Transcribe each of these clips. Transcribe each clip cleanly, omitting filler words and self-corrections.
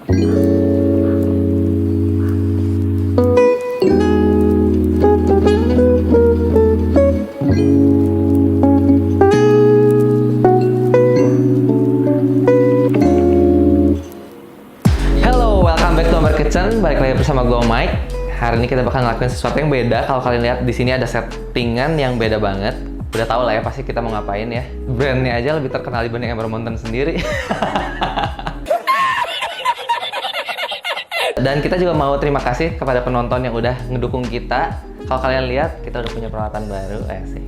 Hello, welcome back to Amber Kitchen. Balik lagi bersama gue Mike. Hari ini kita bakal ngelakuin sesuatu yang beda. Kalau kalian lihat di sini ada settingan yang beda banget. Udah tau lah ya pasti kita mau ngapain ya. Brandnya aja lebih terkenal dibanding Amber Mountain sendiri. Dan kita juga mau terima kasih kepada penonton yang udah ngedukung kita. Kalau kalian lihat, kita udah punya peralatan baru, sih.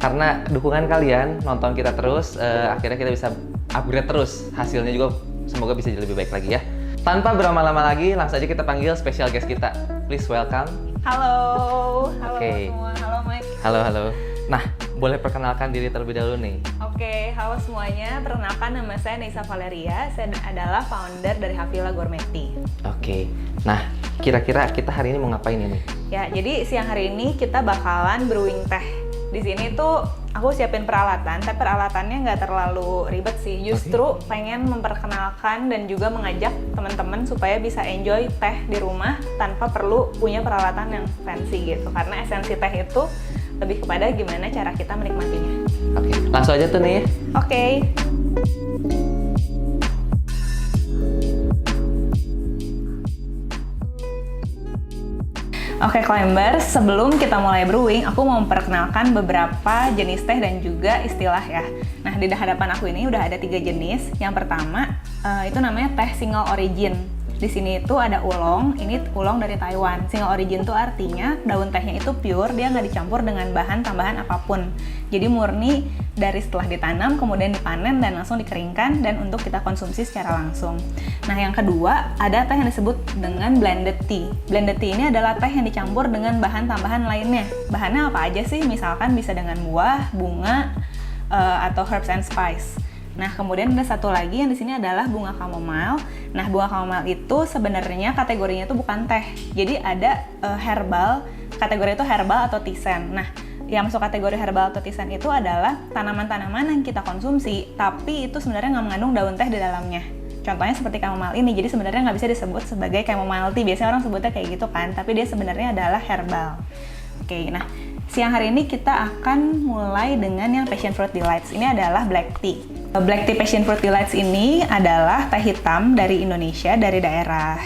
Karena dukungan kalian, nonton kita terus, akhirnya kita bisa upgrade terus. Hasilnya juga semoga bisa jadi lebih baik lagi ya. Tanpa berlama-lama lagi, langsung aja kita panggil special guest kita. Please welcome. Halo Oke. semua, halo Mike. Halo. Nah, boleh perkenalkan diri terlebih dahulu nih. Oke, halo semuanya. Perkenalkan nama saya Neisa Valeria. Saya adalah founder dari Havila Gourmet Tea. Oke. Nah, kira-kira kita hari ini mau ngapain ini? Ya, jadi siang hari ini kita bakalan brewing teh. Di sini tuh aku siapin peralatan, tapi peralatannya nggak terlalu ribet sih. Justru pengen memperkenalkan dan juga mengajak teman-teman supaya bisa enjoy teh di rumah tanpa perlu punya peralatan yang fancy gitu. Karena esensi teh itu lebih kepada gimana cara kita menikmatinya. Oke, langsung aja tuh nih. Oke. Oke, Climbers, sebelum kita mulai brewing, aku mau memperkenalkan beberapa jenis teh dan juga istilah ya. Nah, di hadapan aku ini udah ada 3 jenis. Yang pertama, itu namanya teh single origin. Di sini itu ada oolong, ini oolong dari Taiwan. Single origin itu artinya daun tehnya itu pure, dia nggak dicampur dengan bahan tambahan apapun. Jadi murni dari setelah ditanam, kemudian dipanen dan langsung dikeringkan dan untuk kita konsumsi secara langsung. Nah, yang kedua ada teh yang disebut dengan blended tea. Blended tea ini adalah teh yang dicampur dengan bahan tambahan lainnya. Bahannya apa aja sih? Misalkan bisa dengan buah, bunga, atau herbs and spice. Nah, kemudian ada satu lagi yang di sini adalah bunga chamomile. Nah, bunga chamomile itu sebenarnya kategorinya itu bukan teh. Jadi ada herbal, kategori itu herbal atau tisane. Nah, yang masuk kategori herbal atau tisane itu adalah tanaman-tanaman yang kita konsumsi, tapi itu sebenarnya nggak mengandung daun teh di dalamnya. Contohnya seperti chamomile ini, jadi sebenarnya nggak bisa disebut sebagai chamomile tea. Biasanya orang sebutnya kayak gitu kan, tapi dia sebenarnya adalah herbal. Oke, nah siang hari ini kita akan mulai dengan yang Passion Fruit Delights. Ini adalah black tea. Black tea Passion Fruit Delights ini adalah teh hitam dari Indonesia, dari daerah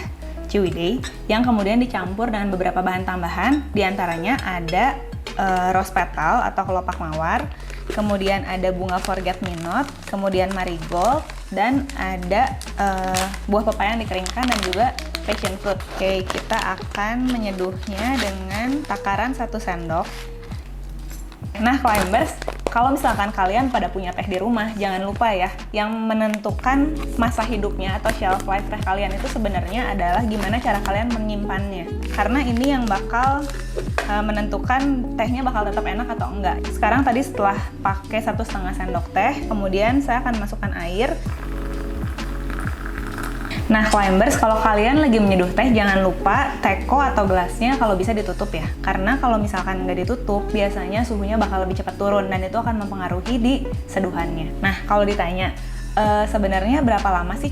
Ciwidey, yang kemudian dicampur dengan beberapa bahan tambahan. Di antaranya ada rose petal atau kelopak mawar, kemudian ada bunga forget me not, kemudian marigold, dan ada buah pepaya yang dikeringkan dan juga passion fruit. Oke, kita akan menyeduhnya dengan takaran 1 sendok. Nah, Climbers, kalau misalkan kalian pada punya teh di rumah, jangan lupa ya, yang menentukan masa hidupnya atau shelf life teh kalian itu sebenarnya adalah gimana cara kalian menyimpannya. Karena ini yang bakal menentukan tehnya bakal tetap enak atau enggak. Sekarang tadi setelah pakai 1,5 sendok teh, kemudian saya akan masukkan air. Nah, Climbers, kalau kalian lagi menyeduh teh, jangan lupa teko atau gelasnya kalau bisa ditutup ya. Karena kalau misalkan nggak ditutup, biasanya suhunya bakal lebih cepat turun dan itu akan mempengaruhi di seduhannya. Nah, kalau ditanya, sebenarnya berapa lama sih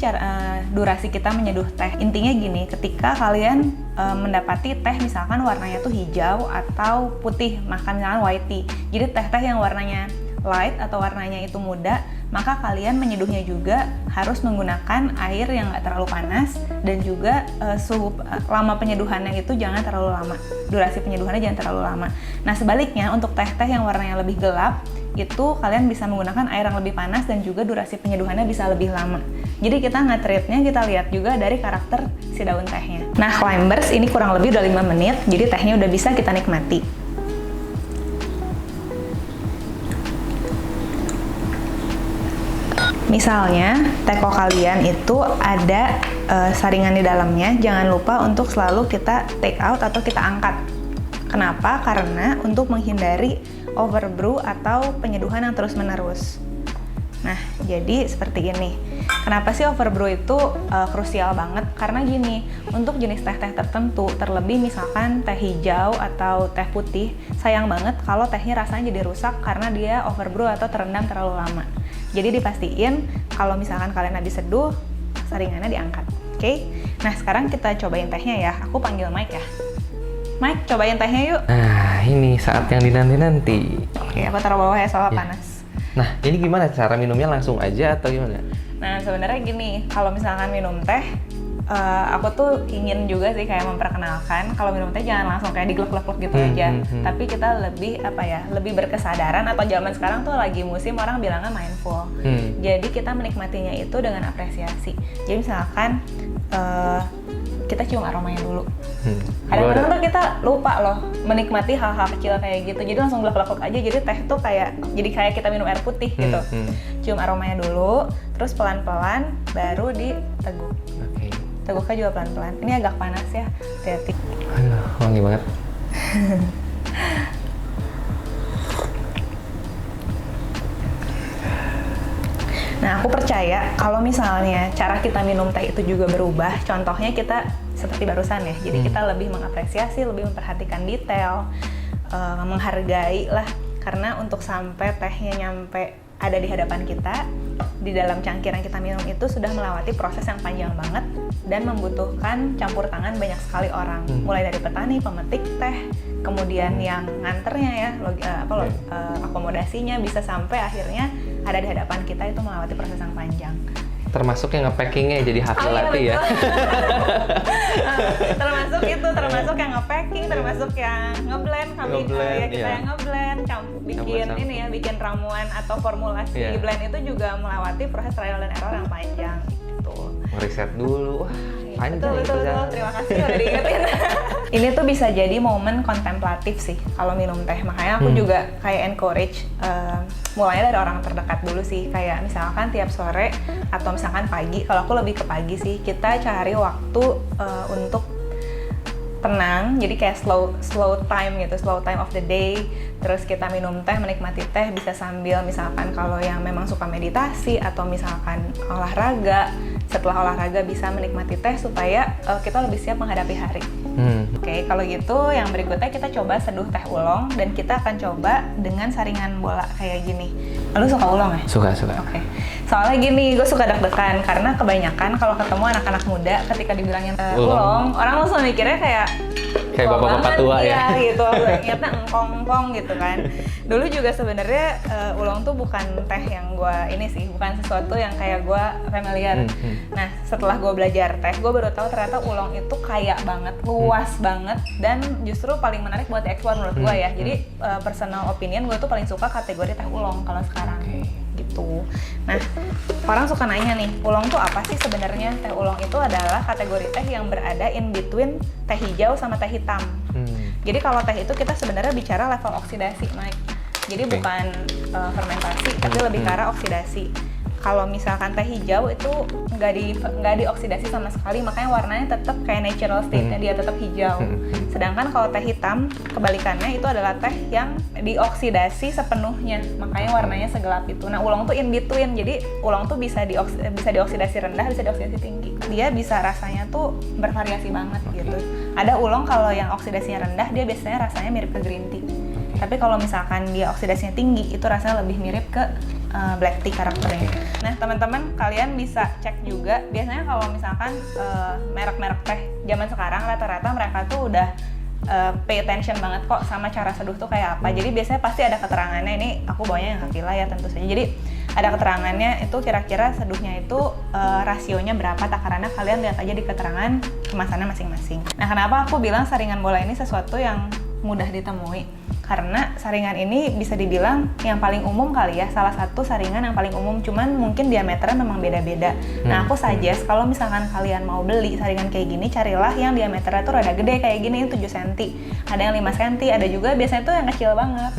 durasi kita menyeduh teh? Intinya gini, ketika kalian mendapati teh misalkan warnanya tuh hijau atau putih, misalkan white tea. Jadi teh-teh yang warnanya light atau warnanya itu muda, maka kalian menyeduhnya juga harus menggunakan air yang nggak terlalu panas dan juga suhu lama penyeduhannya itu jangan terlalu lama. Durasi penyeduhannya jangan terlalu lama. Nah, sebaliknya untuk teh-teh yang warnanya lebih gelap, itu kalian bisa menggunakan air yang lebih panas dan juga durasi penyeduhannya bisa lebih lama. Jadi kita nge-treatnya kita lihat juga dari karakter si daun tehnya. Nah, Climbers, ini kurang lebih udah 5 menit, jadi tehnya udah bisa kita nikmati. Misalnya, teko kalian itu ada saringan di dalamnya, jangan lupa untuk selalu kita take out atau kita angkat. Kenapa? Karena untuk menghindari overbrew atau penyeduhan yang terus-menerus. Nah, jadi seperti ini. Kenapa sih overbrew itu krusial banget? Karena gini, untuk jenis teh-teh tertentu, terlebih misalkan teh hijau atau teh putih, sayang banget kalau tehnya rasanya jadi rusak karena dia overbrew atau terendam terlalu lama. Jadi dipastiin kalau misalkan kalian habis seduh, saringannya diangkat. Oke. Nah, sekarang kita cobain tehnya ya. Aku panggil Mike ya. Mike, cobain tehnya yuk. Nah, ini saat yang dinanti-nanti. Oke, aku taruh bawah ya soalnya Ya. panas. Nah, ini gimana cara minumnya, langsung aja atau gimana? Nah, sebenarnya gini, kalau misalkan minum teh, aku tuh ingin juga sih kayak memperkenalkan kalau minum teh jangan langsung kayak diglek-glek gitu aja. Tapi kita lebih lebih berkesadaran, atau zaman sekarang tuh lagi musim orang bilangnya mindful. Jadi kita menikmatinya itu dengan apresiasi. Jadi misalkan kita cium aromanya dulu. Kadang-kadang tuh kita lupa loh menikmati hal-hal kecil kayak gitu. Jadi langsung glek-glek aja. Jadi teh tuh kayak kita minum air putih gitu. Cium aromanya dulu, terus pelan-pelan baru diteguk. Oke. Teguknya juga pelan-pelan. Ini agak panas ya, hati-hati. Aduh, wangi banget. Nah, aku percaya kalau misalnya cara kita minum teh itu juga berubah. Contohnya kita seperti barusan ya. Jadi kita lebih mengapresiasi, lebih memperhatikan detail, menghargai lah. Karena untuk sampai tehnya nyampe ada di hadapan kita, di dalam cangkir yang kita minum itu sudah melewati proses yang panjang banget dan membutuhkan campur tangan banyak sekali orang. Mulai dari petani, pemetik teh, kemudian yang nganternya ya, akomodasinya, bisa sampai akhirnya ada di hadapan kita, itu melewati proses yang panjang. Termasuk yang nge-packingnya jadi hafal latte ya. termasuk yang nge-packing, termasuk yang nge-blend, kita iya. yang nge-blend, bikin ramuan atau formulasi blend itu juga melewati proses trial and error yang panjang gitu. Riset dulu. Wah, panjang Betul. Terima kasih udah diingetin. Ini tuh bisa jadi momen kontemplatif sih kalau minum teh. Makanya aku juga kayak encourage mulainya dari orang terdekat dulu sih. Kayak misalkan tiap sore atau misalkan pagi. Kalau aku lebih ke pagi sih. Kita cari waktu untuk tenang, jadi kayak slow time gitu, slow time of the day. Terus kita minum teh, menikmati teh bisa sambil misalkan kalau yang memang suka meditasi atau misalkan olahraga. Setelah olahraga bisa menikmati teh supaya kita lebih siap menghadapi hari. Oke, kalau gitu yang berikutnya kita coba seduh teh oolong, dan kita akan coba dengan saringan bola kayak gini. Lu suka oolong ya? Suka. Oke. Soalnya gini, gue suka deg-degan karena kebanyakan kalau ketemu anak-anak muda ketika dibilangin oolong, orang langsung mikirnya kayak bapak-bapak tua ya. gitu. Ingatnya engkong-engkong gitu kan. Dulu juga sebenarnya oolong tuh bukan teh yang gue bukan sesuatu yang kayak gue familiar. Nah, setelah gue belajar teh, gue baru tahu ternyata oolong itu kaya banget, luas banget, dan justru paling menarik buat dieksplor menurut gue ya. Jadi personal opinion gue tuh paling suka kategori teh oolong kalau sekarang. Gitu. Nah, orang suka nanya nih, oolong tuh apa sih sebenarnya? Teh oolong itu adalah kategori teh yang berada in between teh hijau sama teh hitam. Jadi kalau teh itu kita sebenarnya bicara level oksidasi, Mike. Jadi bukan fermentasi, tapi lebih ke arah oksidasi. Kalau misalkan teh hijau itu nggak dioksidasi sama sekali, makanya warnanya tetap kayak natural state-nya, dia tetap hijau. Sedangkan kalau teh hitam, kebalikannya itu adalah teh yang dioksidasi sepenuhnya, makanya warnanya segelap itu. Nah, oolong tuh in between, jadi oolong tuh bisa dioksidasi rendah, bisa dioksidasi tinggi. Dia bisa rasanya tuh bervariasi banget gitu. Ada oolong kalau yang oksidasinya rendah, dia biasanya rasanya mirip ke green tea. Tapi kalau misalkan dia oksidasinya tinggi, itu rasanya lebih mirip ke black tea karakternya. Nah, teman-teman kalian bisa cek juga. Biasanya kalau misalkan merek-merek teh zaman sekarang rata-rata mereka tuh udah pay attention banget kok sama cara seduh tuh kayak apa. Jadi biasanya pasti ada keterangannya. Ini aku bawanya yang Hakila ya tentu saja. Jadi ada keterangannya itu kira-kira seduhnya itu rasionya berapa takarannya, kalian lihat aja di keterangan kemasannya masing-masing. Nah, kenapa aku bilang saringan bola ini sesuatu yang mudah ditemui? Karena saringan ini bisa dibilang yang paling umum kali ya, salah satu saringan yang paling umum, cuman mungkin diameternya memang beda-beda. Nah, aku suggest kalau misalkan kalian mau beli saringan kayak gini, carilah yang diameternya tuh rada gede kayak gini, 7 cm. Ada yang 5 cm, ada juga biasanya tuh yang kecil banget.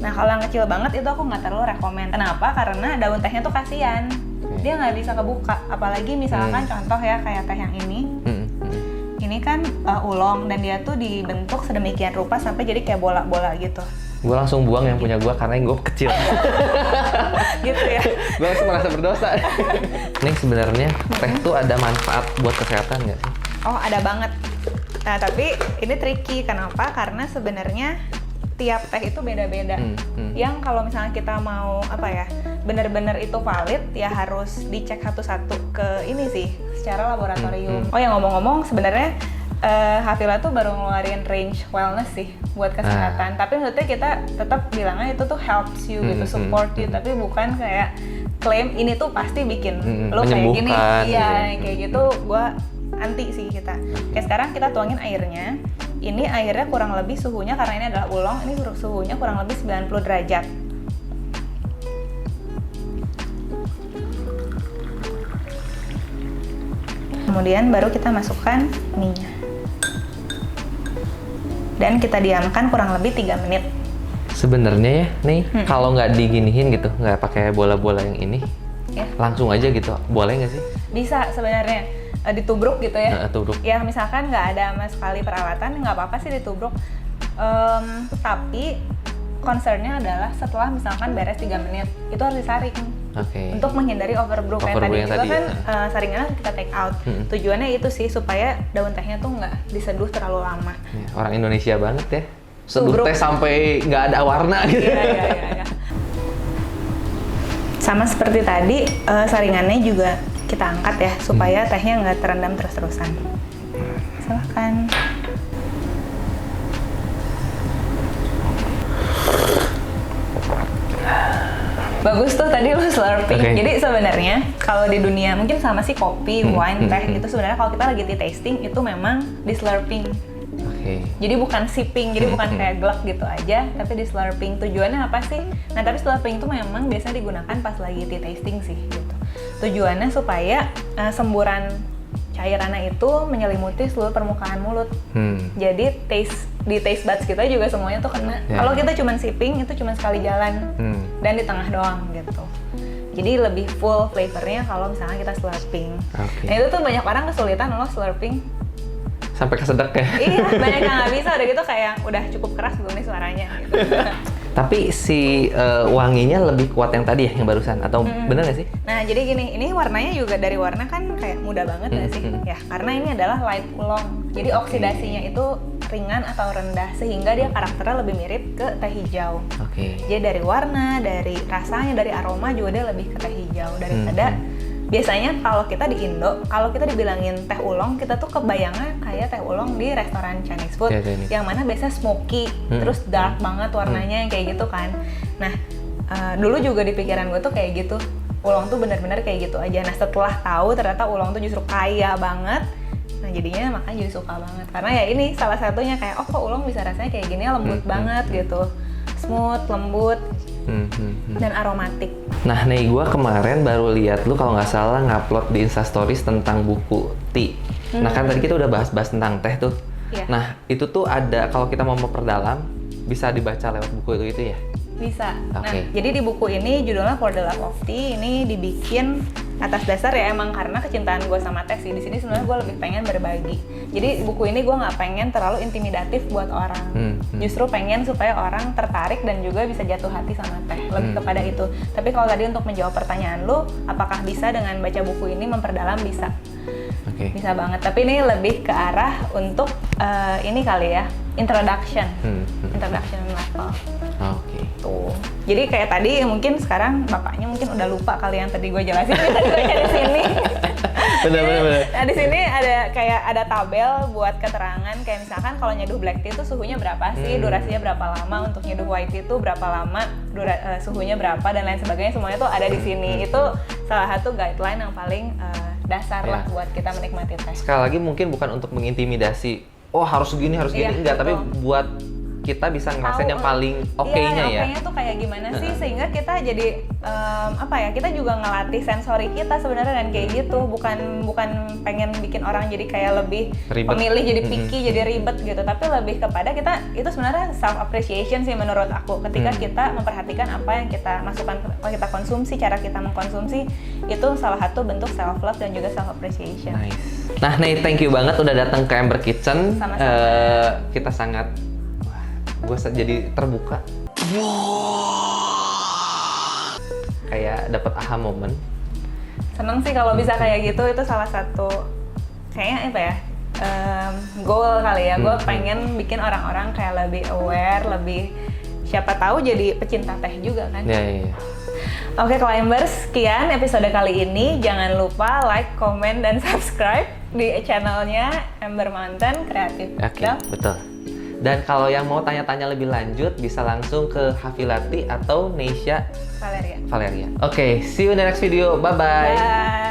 Nah, kalau yang kecil banget itu aku nggak terlalu rekomen. Kenapa? Karena daun tehnya tuh kasihan. Dia nggak bisa kebuka, apalagi misalkan contoh ya kayak teh yang ini. Ini kan oolong, dan dia tuh dibentuk sedemikian rupa sampai jadi kayak bola-bola gitu. Gue langsung buang yang punya gue karena yang gue kecil. Gitu ya. Gue langsung merasa berdosa. Ini sebenarnya teh tuh ada manfaat buat kesehatan nggak sih? Oh, ada banget. Nah, tapi ini tricky. Kenapa? Karena sebenarnya tiap teh itu beda-beda. Yang kalau misalnya kita mau apa ya, benar-benar itu valid ya harus dicek satu-satu ke ini sih secara laboratorium. Oh ya ngomong-ngomong sebenarnya Hafila tuh baru ngeluarin range wellness sih buat kesehatan. Tapi maksudnya kita tetap bilangnya itu tuh helps you gitu, support you, tapi bukan kayak klaim ini tuh pasti bikin lo kayak gini. Iya, kayak gitu gua anti sih kita. Kayak sekarang kita tuangin airnya. Ini airnya kurang lebih suhunya, karena ini adalah oolong, ini suhunya kurang lebih 90 derajat. Kemudian baru kita masukkan minyak. Dan kita diamkan kurang lebih 3 menit. Sebenarnya ya, nih kalau nggak diginiin gitu, nggak pakai bola-bola yang ini, langsung aja gitu, boleh nggak sih? Bisa sebenarnya, ditubruk gitu ya. Tubruk. Ya misalkan nggak ada sama sekali peralatan, nggak apa-apa sih ditubruk. Tapi concernnya adalah setelah misalkan beres 3 menit, itu harus disaring. Untuk menghindari overbrew kayak tadi juga kan saringannya kita take out. Tujuannya itu sih supaya daun tehnya tuh nggak diseduh terlalu lama. Ya, orang Indonesia banget ya. Seduh teh sampai nggak ada warna gitu. Iya. Sama seperti tadi, saringannya juga kita angkat ya supaya tehnya nggak terendam terus-terusan. Silahkan. Bagus tuh tadi lo slurping. Jadi sebenarnya kalau di dunia mungkin sama sih kopi, wine, teh itu sebenarnya kalau kita lagi tea tasting itu memang di slurping. Jadi bukan sipping, jadi bukan kayak glug gitu aja, tapi di slurping. Tujuannya apa sih? Nah tapi slurping itu memang biasanya digunakan pas lagi tea tasting sih gitu. Tujuannya supaya semburan cairannya itu menyelimuti seluruh permukaan mulut. Jadi di taste buds kita juga semuanya tuh kena. Kalau kita cuma sipping itu cuma sekali jalan dan di tengah doang gitu. Jadi lebih full flavornya kalau misalnya kita slurping. Nah itu tuh banyak orang kesulitan loh slurping. Sampai kesedek ya? Iya, banyak yang nggak bisa. Udah gitu kayak udah cukup keras belum nih suaranya gitu. Tapi si wanginya lebih kuat yang tadi ya, yang barusan? Atau bener nggak sih? Nah jadi gini, ini warnanya juga dari warna kan kayak muda banget nggak sih? Ya karena ini adalah light oolong. Jadi oksidasinya itu ringan atau rendah sehingga dia karakternya lebih mirip ke teh hijau. Jadi dari warna, dari rasanya, dari aroma juga dia lebih ke teh hijau daripada biasanya kalau kita di Indo, kalau kita dibilangin teh oolong, kita tuh kebayangnya kayak teh oolong di restoran Chinese food, yang mana biasanya smoky, terus dark banget warnanya yang kayak gitu kan. Nah, dulu juga di pikiran gue tuh kayak gitu, oolong tuh bener-bener kayak gitu aja. Nah, setelah tahu ternyata oolong tuh justru kaya banget, nah jadinya makanya jadi suka banget. Karena ya ini salah satunya kayak, oh kok oolong bisa rasanya kayak gini, lembut banget gitu, smooth, lembut, dan aromatik. Nah nih gue kemarin baru lihat lu kalau nggak salah ngupload di Instastories tentang buku tea. Nah kan tadi kita udah bahas-bahas tentang teh tuh. Nah itu tuh ada, kalau kita mau memperdalam bisa dibaca lewat buku itu ya? Bisa. Nah jadi di buku ini judulnya For the Love of Tea, ini dibikin atas dasar ya emang karena kecintaan gue sama teh sih. Di sini sebenarnya gue lebih pengen berbagi. Jadi buku ini gue nggak pengen terlalu intimidatif buat orang. Justru pengen supaya orang tertarik dan juga bisa jatuh hati sama teh. Lebih kepada itu. Tapi kalau tadi untuk menjawab pertanyaan lu, apakah bisa dengan baca buku ini memperdalam? Bisa. Bisa banget. Tapi ini lebih ke arah untuk ini kali ya, introduction level. Tuh. Jadi kayak tadi mungkin sekarang bapaknya mungkin udah lupa kali yang tadi gue jelasin tadi baca di sini. Benar. Nah di sini ada kayak ada tabel buat keterangan kayak misalkan kalau nyeduh black tea itu suhunya berapa sih, durasinya berapa lama, untuk nyeduh white tea itu berapa lama, suhunya berapa dan lain sebagainya, semuanya tuh ada di sini. Itu salah satu guideline yang paling dasar lah buat kita menikmati teh. Sekali lagi mungkin bukan untuk mengintimidasi, oh harus segini, enggak, tapi buat kita bisa ngerasain yang paling oke-nya ya. Oke-nya tuh kayak gimana sih sehingga kita jadi kita juga ngelatih sensori kita sebenarnya dan kayak gitu, bukan pengen bikin orang jadi kayak lebih ribet. Pemilih jadi picky, jadi ribet gitu, tapi lebih kepada kita itu sebenarnya self appreciation sih menurut aku. Ketika kita memperhatikan apa yang kita masukkan, apa kita konsumsi, cara kita mengkonsumsi, itu salah satu bentuk self love dan juga self appreciation. Nah, nih thank you banget udah datang ke Amber Kitchen. Sama-sama. Kita sangat gue jadi terbuka. Kayak dapat aha moment. Seneng sih kalau bisa kayak gitu, itu salah satu kayaknya apa ya, goal kali ya. Gue pengen bikin orang-orang kayak lebih aware, lebih siapa tahu jadi pecinta teh juga kan. Iya. Oke climbers, sekian episode kali ini. Jangan lupa like, comment, dan subscribe di channelnya Ember Mountain Creative. Oke, betul. Dan kalau yang mau tanya-tanya lebih lanjut, bisa langsung ke Hafilati atau Neisha Valeria. Valeria. Oke, see you in the next video. Bye-bye. Bye.